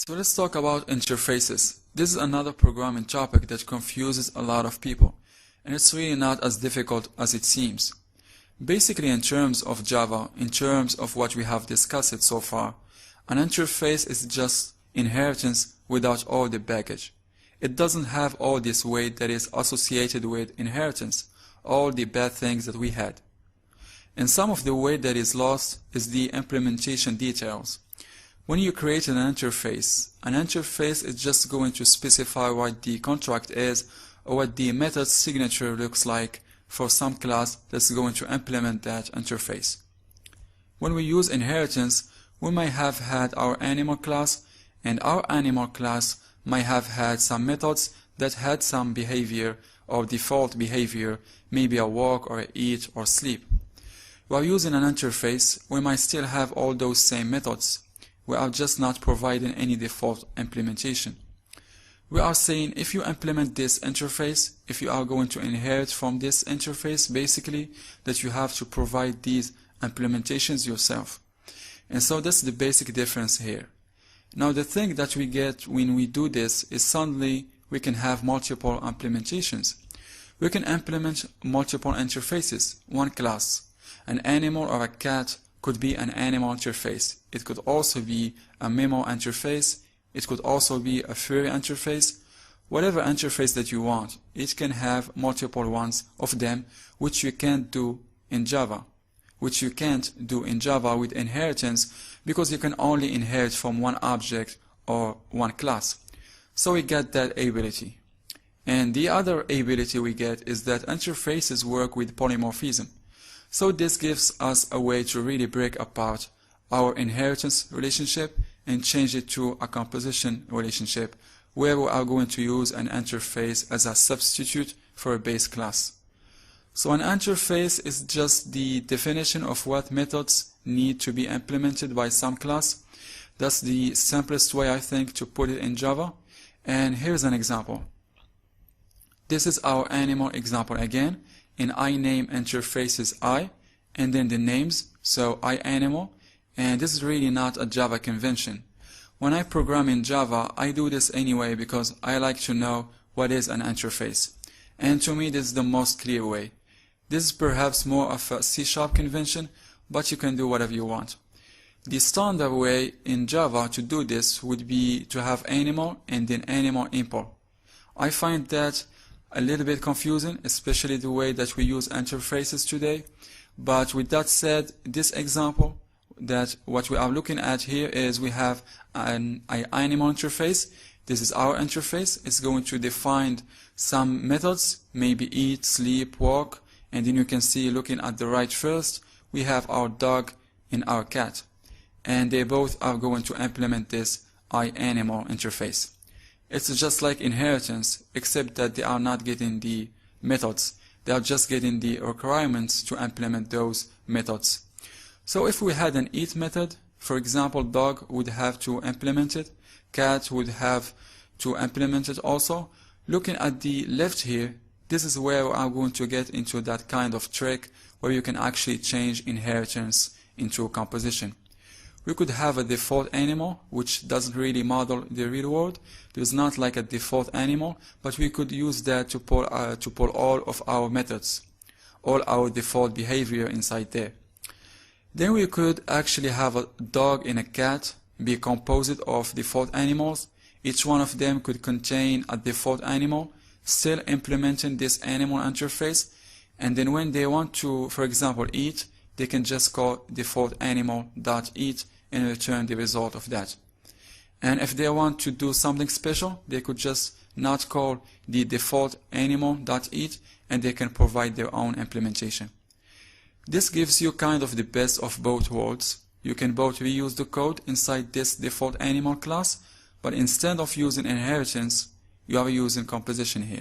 So let's talk about interfaces. This is another programming topic that confuses a lot of people, and it's really not as difficult as it seems. Basically, in terms of Java, in terms of what we have discussed so far, an interface is just inheritance without all the baggage. It doesn't have all this weight that is associated with inheritance, all the bad things that we had. And some of the weight that is lost is the implementation details. When you create an interface is just going to specify what the contract is or what the method signature looks like for some class that's going to implement that interface. When we use inheritance, we might have had our animal class, and our animal class might have had some methods that had some behavior or default behavior, maybe a walk or a eat or sleep. While using an interface, we might still have all those same methods. We are just not providing any default implementation. We are saying if you implement this interface, if you are going to inherit from this interface, basically, that you have to provide these implementations yourself. And so that's the basic difference here. Now the thing that we get when we do this is suddenly we can have multiple implementations. We can implement multiple interfaces, one class. An animal or a cat could be an animal interface. It could also be a memo interface. It could also be a furry interface. Whatever interface that you want, it can have multiple ones of them, which you can't do in Java. Which you can't do in Java with inheritance because you can only inherit from one object or one class. So we get that ability. And the other ability we get is that interfaces work with polymorphism. So this gives us a way to really break apart our inheritance relationship and change it to a composition relationship where we are going to use an interface as a substitute for a base class. So an interface is just the definition of what methods need to be implemented by some class. That's the simplest way, I think, to put it in Java. And here's an example. This is our animal example again. In iname interface is I, and then the names, so iAnimal, and this is really not a Java convention. When I program in Java, I do this anyway because I like to know what is an interface. And to me, this is the most clear way. This is perhaps more of a C# convention, but you can do whatever you want. The standard way in Java to do this would be to have animal and then animal import. I find that a little bit confusing, especially the way that we use interfaces today. But with that said, this example, that what we are looking at here is we have an animal interface. This is our interface. It's going to define some methods, maybe eat, sleep, walk, and then you can see, looking at the right first, we have our dog and our cat. And they both are going to implement this iAnimal interface. It's just like inheritance, except that they are not getting the methods. They are just getting the requirements to implement those methods. So if we had an eat method, for example, dog would have to implement it, cat would have to implement it also. Looking at the left here, this is where I'm going to get into that kind of trick where you can actually change inheritance into a composition. We could have a default animal, which doesn't really model the real world. There's not like a default animal, but we could use that to pull all of our methods, all our default behavior inside there. Then we could actually have a dog and a cat be composed of default animals. Each one of them could contain a default animal, still implementing this animal interface. And then when they want to, for example, eat, they can just call default animal.eat and return the result of that. And if they want to do something special, they could just not call the default animal.eat and they can provide their own implementation. This gives you kind of the best of both worlds. You can both reuse the code inside this default animal class, but instead of using inheritance, you are using composition here.